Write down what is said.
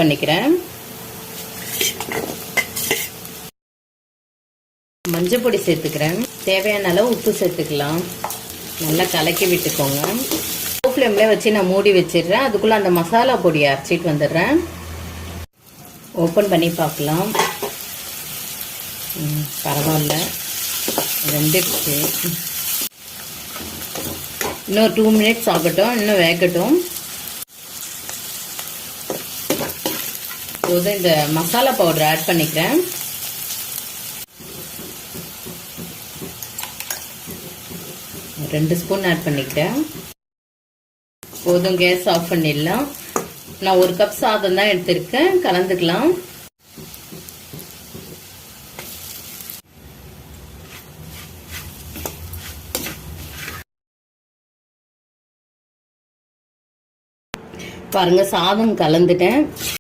பண்ணிக்கிறேன். மஞ்சள் பொடி சேர்த்துக்கிறேன். தேவையான அளவு உப்பு சேர்த்துக்கலாம். நல்லா கலக்கி விட்டுக்கோங்க. லோ ஃப்ளேம்ல வச்சு நான் மூடி வச்சிடுறேன். அதுக்குள்ள அந்த மசாலா பொடியை அரைச்சிட்டு வந்துடுறேன். ஓப்பன் பண்ணி பார்க்கலாம். பரவாயில்ல, வெந்துடுச்சு. இன்னும் 2 மினிட்ஸ் ஆகட்டும், இன்னும் வேகட்டும். இப்போது இந்த மசாலா பவுடர் ஆட் பண்ணிக்கிறேன். ரெண்டு ஸ்பூன் ஆட் பண்ணிக்கிறேன். போதும், கேஸ் ஆஃப் பண்ணிடலாம். நான் 1 கப் சாதம் தான் எடுத்திருக்கேன். கலந்துக்கலாம். பாருங்க, சாதம் கலந்துட்டேன்.